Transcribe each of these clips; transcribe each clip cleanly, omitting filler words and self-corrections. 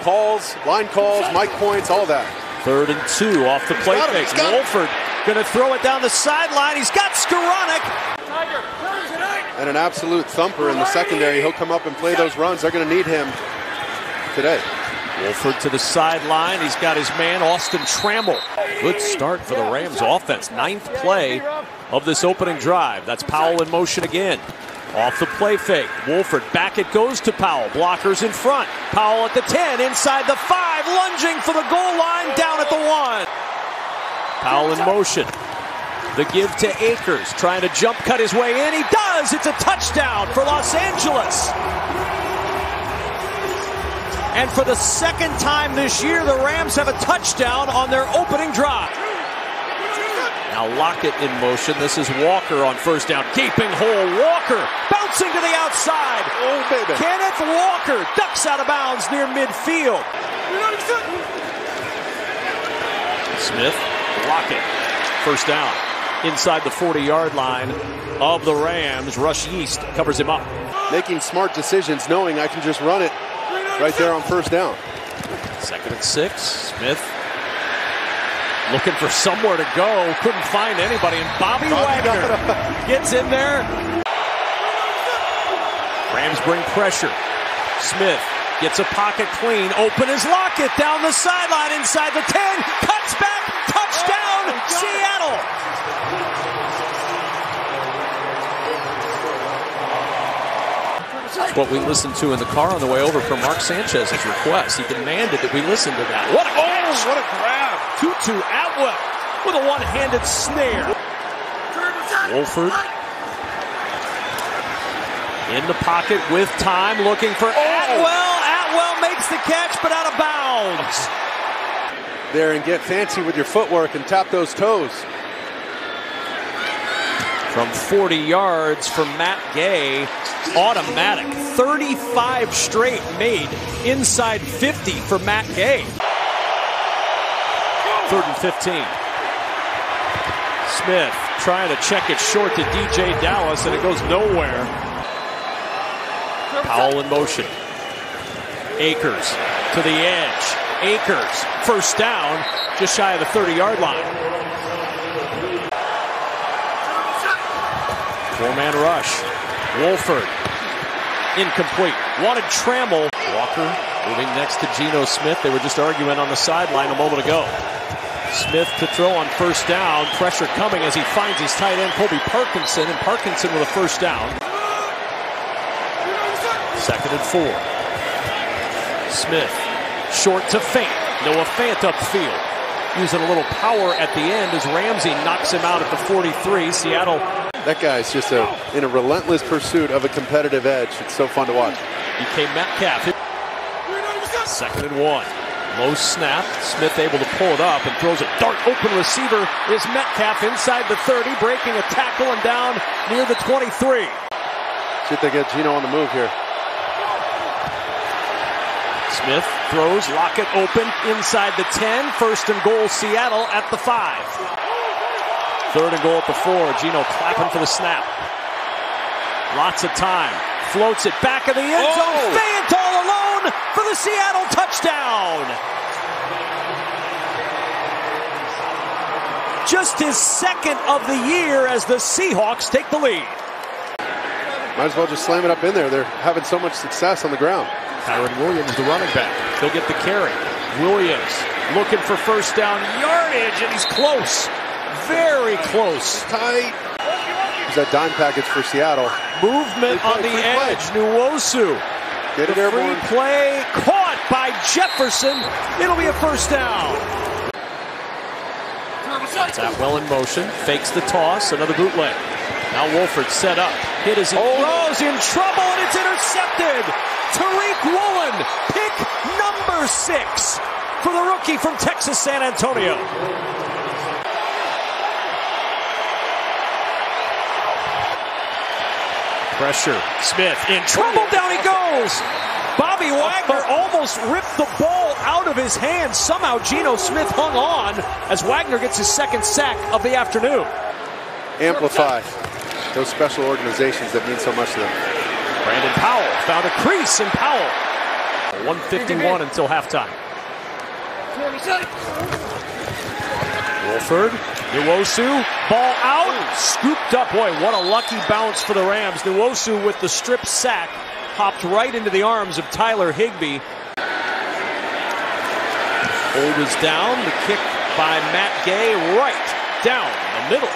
calls, line calls, mic points, all that. 3rd and 2 off the play fake. Wolford going to throw it down the sideline. He's got Skoranek. And an absolute thumper in the secondary. He'll come up and play those runs. They're going to need him today. Wolford to the sideline. He's got his man, Austin Trammell. Good start for the Rams offense. 9th play of this opening drive. That's Powell in motion again. Off the play fake. Wolford back it goes to Powell. Blockers in front. Powell at the 10, inside the 5, lunging for the goal line, down at the 1. Powell in motion. The give to Akers, trying to jump cut his way in. He does! It's a touchdown for Los Angeles. And for the 2nd time this year, the Rams have a touchdown on their opening drive. Now Lockett in motion. This is Walker on 1st down. Gaping hole. Walker bouncing to the outside. Oh, baby. Kenneth Walker ducks out of bounds near midfield. Smith, Lockett, 1st down. Inside the 40-yard line of the Rams. Rush Yeast covers him up. Making smart decisions, knowing I can just run it right there on 1st down. 2nd and 6. Smith looking for somewhere to go. Couldn't find anybody. And Bobby Wagner gets in there. Rams bring pressure. Smith gets a pocket clean. Open is Lockett down the sideline inside the 10. Cuts back. Touchdown, Seattle. That's what we listened to in the car on the way over from Mark Sanchez's request. He demanded that we listen to that. What a catch! What a grab! Tutu Atwell with a one-handed snare. Wolford in the pocket with time, looking for Atwell. Atwell makes the catch, but out of bounds. There and get fancy with your footwork and tap those toes. From 40 yards for Matt Gay, automatic. 35 straight made inside 50 for Matt Gay. 3rd and 15. Smith trying to check it short to DJ Dallas, and it goes nowhere. Powell in motion. Akers to the edge. Akers, 1st down, just shy of the 30-yard line. 4-man rush. Wolford, incomplete. Wanted Trammell. Walker moving next to Geno Smith. They were just arguing on the sideline a moment ago. Smith to throw on 1st down. Pressure coming as he finds his tight end, Colby Parkinson, and Parkinson with a 1st down. 2nd and 4. Smith, short to Fant. Noah Fant upfield. Using a little power at the end as Ramsey knocks him out at the 43. Seattle. That guy's just in a relentless pursuit of a competitive edge. It's so fun to watch. DK Metcalf. 2nd and 1. Low snap. Smith able to pull it up and throws a dart. Open receiver is Metcalf inside the 30, breaking a tackle and down near the 23. See if they get Geno on the move here. Smith throws. Lockett open inside the 10. 1st and goal, Seattle at the 5. 3rd and goal at the 4. Geno clapping for the snap. Lots of time. Floats it back of the end zone. Fant all alone for the Seattle touchdown. Just his 2nd of the year as the Seahawks take the lead. Might as well just slam it up in there. They're having so much success on the ground. Kyron Williams, the running back. He'll get the carry. Williams looking for 1st down yardage, and he's close. Very close. Tight. There's that dime package for Seattle. Movement on the edge. Nwosu. Get it there, free play caught by Jefferson. It'll be a 1st down. Atwell in motion. Fakes the toss. Another bootleg. Now Wolford set up. Hit as he throws, in trouble, and it's intercepted. Tariq Woolen, pick number 6 for the rookie from Texas San Antonio. Pressure. Smith in trouble. Down he goes. Bobby Wagner almost ripped the ball out of his hands. Somehow Geno Smith hung on as Wagner gets his 2nd sack of the afternoon. Amplify those special organizations that mean so much to them. Brandon Powell found a crease, and Powell 1:51 until halftime. Wolford, Nwosu, ball out, scooped up. Boy, what a lucky bounce for the Rams. Nwosu with the strip sack, hopped right into the arms of Tyler Higbee. Hold is down, the kick by Matt Gay right down the middle.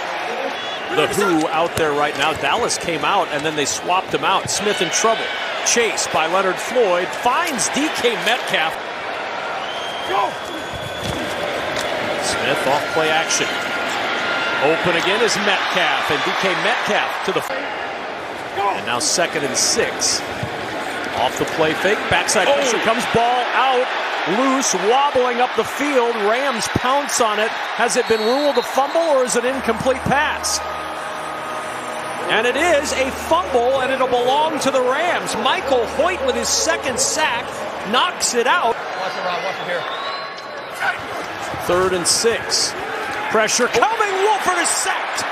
The Who out there right now. Dallas came out and then they swapped him out. Smith in trouble. Chase by Leonard Floyd finds DK Metcalf. Smith off play action. Open again is Metcalf, and DK Metcalf to the. And now 2nd and 6. Off the play fake, backside pressure comes, ball out, loose, wobbling up the field. Rams pounce on it. Has it been ruled a fumble or is it an incomplete pass? And it is a fumble, and it'll belong to the Rams. Michael Hoyt with his 2nd sack knocks it out. Watch it, Rob. Watch it here. 3rd and 6. Pressure coming. Wolford is sacked.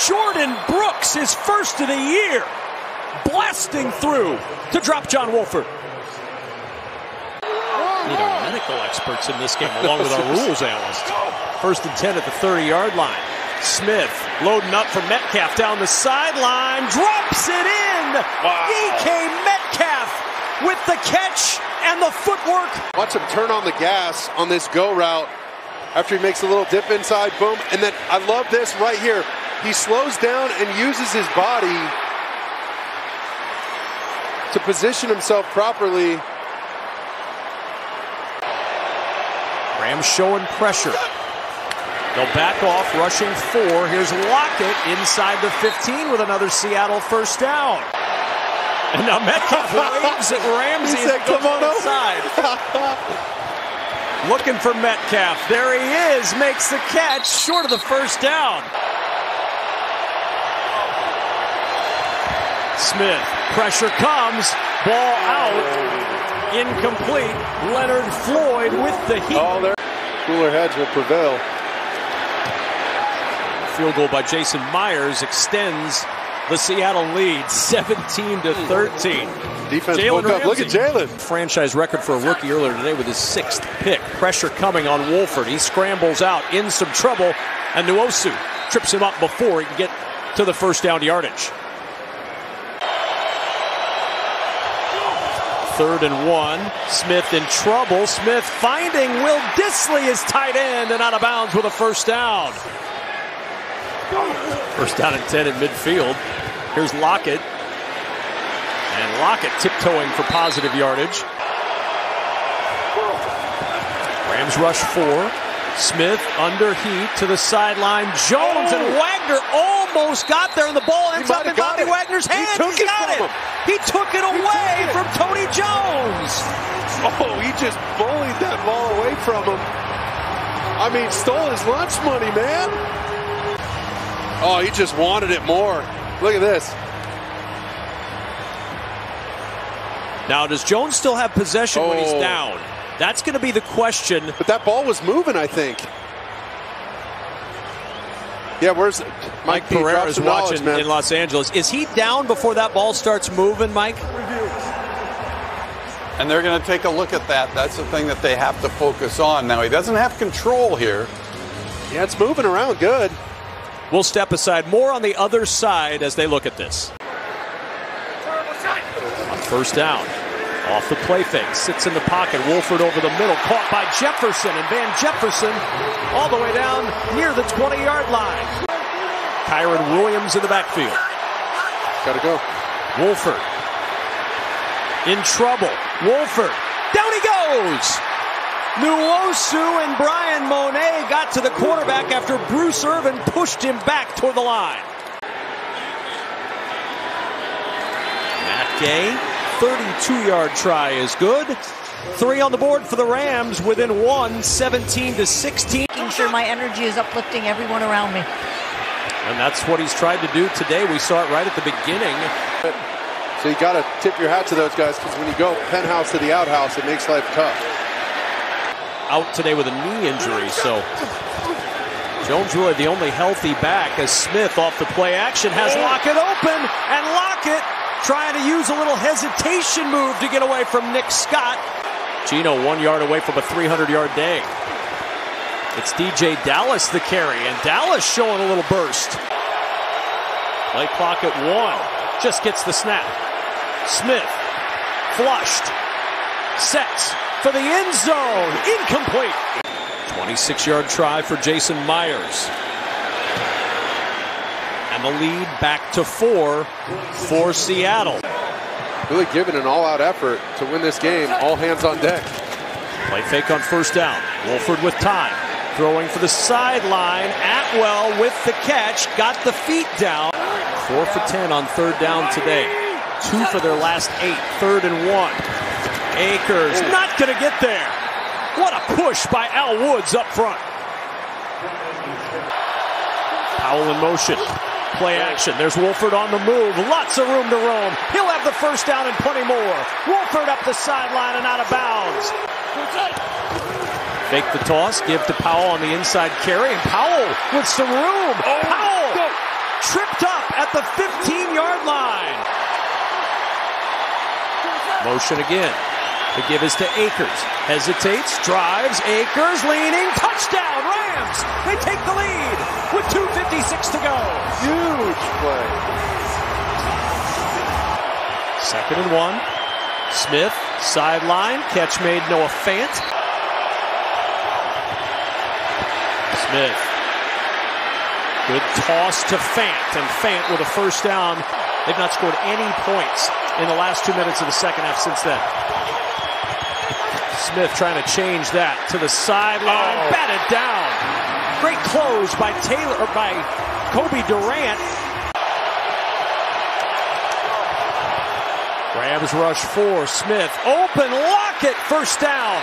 Jordan Brooks, his first of the year, blasting through to drop John Wolford. Need our medical experts in this game along with our rules analyst. 1st and 10 at the 30-yard line. Smith loading up for Metcalf down the sideline, drops it in. Wow. DK Metcalf with the catch and the footwork. Watch him turn on the gas on this go route after he makes a little dip inside, boom. And then I love this right here. He slows down and uses his body to position himself properly. Rams showing pressure. They'll back off, rushing 4. Here's Lockett inside the 15 with another Seattle first down. And now Metcalf waves at Ramsey. He said, come on outside. Looking for Metcalf. There he is. Makes the catch short of the first down. Smith. Pressure comes. Ball out. Incomplete. Leonard Floyd with the heat. Oh, there. Cooler heads will prevail. Field goal by Jason Myers extends the Seattle lead 17-13. Defense woke up. Look at Jalen. Franchise record for a rookie earlier today with his 6th pick. Pressure coming on Wolford. He scrambles out in some trouble, and Nwosu trips him up before he can get to the first down yardage. 3rd and 1. Smith in trouble. Smith finding Will Dissly is tight end and out of bounds with a first down. First down and 10 in midfield. Here's Lockett. And Lockett tiptoeing for positive yardage. Rams rush 4. Smith under heat to the sideline. Jones and Wagner almost got there, and the ball ends up in Bobby Wagner's hands. He got it. He took it away from Tony Jones. Oh, he just bullied that ball away from him. I mean, stole his lunch money, man. Oh, he just wanted it more. Look at this. Now, does Jones still have possession when he's down? That's going to be the question. But that ball was moving, I think. Yeah, where's Mike Pereira is watching in Los Angeles. Is he down before that ball starts moving, Mike? And they're going to take a look at that. That's the thing that they have to focus on. Now, he doesn't have control here. Yeah, it's moving around good. We'll step aside. More on the other side as they look at this. On first down. Off the play fake. Sits in the pocket. Wolford over the middle. Caught by Jefferson. And Van Jefferson all the way down near the 20-yard line. Kyron Williams in the backfield. Gotta go. Wolford. In trouble. Wolford. Down he goes. Nwosu and Brian Monet got to the quarterback after Bruce Irvin pushed him back toward the line. Matt Gay, 32-yard try is good. 3 on the board for the Rams within 1, 17-16. Making sure my energy is uplifting everyone around me. And that's what he's tried to do today. We saw it right at the beginning. So you got to tip your hat to those guys, because when you go penthouse to the outhouse, it makes life tough. Out today with a knee injury, so Jones really the only healthy back as Smith off the play action has Lockett open, and Lockett trying to use a little hesitation move to get away from Nick Scott. Geno 1 yard away from a 300-yard day. It's DJ Dallas the carry, and Dallas showing a little burst. Play clock at 1. Just gets the snap. Smith flushed. Sets for the end zone. Incomplete. 26-yard try for Jason Myers. And the lead back to 4 for Seattle. Really giving an all-out effort to win this game. All hands on deck. Play fake on first down. Wolford with time. Throwing for the sideline. Atwell with the catch. Got the feet down. 4 for 10 on third down today. 2 for their last 8. 3rd and 1. Akers not going to get there. What a push by Al Woods up front. Powell in motion. Play action. There's Wolford on the move. Lots of room to roam. He'll have the first down and plenty more. Wolford up the sideline and out of bounds. Fake the toss. Give to Powell on the inside carry. And Powell with some room. Powell tripped up at the 15-yard line. Motion again. The give is to Akers. Hesitates. Drives. Akers leaning. Touchdown. Rams. They take the lead with 2:56 to go. Huge play. 2nd and 1. Smith, sideline. Catch made. Noah Fant. Smith. Good toss to Fant. And Fant with a first down. They've not scored any points in the last 2 minutes of the second half since then. Smith trying to change that to the sideline. Batted down. Great close by Taylor, or by Kobe Durant. Rams rush 4. Smith open. Lockett first down.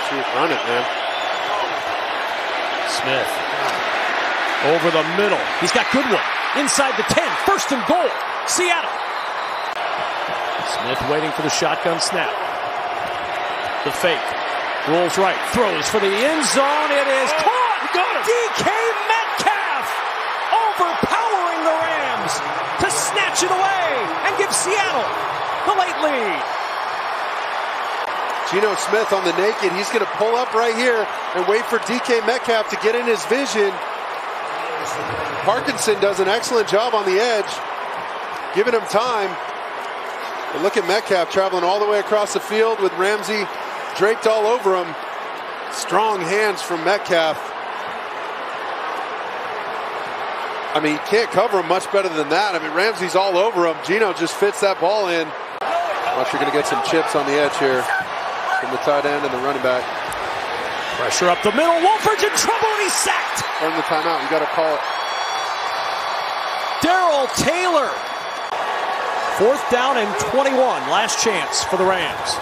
Shoot, run it, man. Smith over the middle. He's got Goodwin inside the 10. 1st and goal. Seattle. Smith waiting for the shotgun snap. The fake. Rolls right. Throws for the end zone. It is caught. DK Metcalf overpowering the Rams to snatch it away and give Seattle the late lead. Geno Smith on the naked. He's going to pull up right here and wait for DK Metcalf to get in his vision. Parkinson does an excellent job on the edge, giving him time. But look at Metcalf traveling all the way across the field with Ramsey draped all over him. Strong hands from Metcalf. I mean, you can't cover him much better than that. I mean, Ramsey's all over him. Geno just fits that ball in. Watch, you're going to get some chips on the edge here from the tight end and the running back. Pressure up the middle. Wolford's in trouble and he's sacked. Earn the timeout. You got to call it. Darrell Taylor. 4th down and 21. Last chance for the Rams.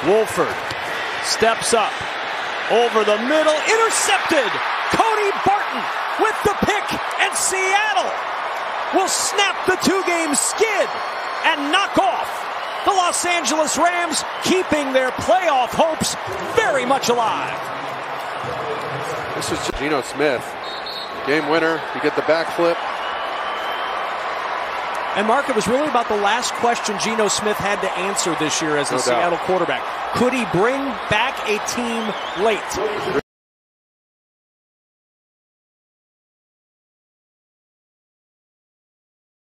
Wolford steps up over the middle. Intercepted. Cody Barton with the pick. And Seattle will snap the 2-game skid and knock off the Los Angeles Rams, keeping their playoff hopes very much alive. This is Geno Smith. Game winner. You get the backflip. And Mark, it was really about the last question Geno Smith had to answer this year as the Seattle quarterback. Could he bring back a team late?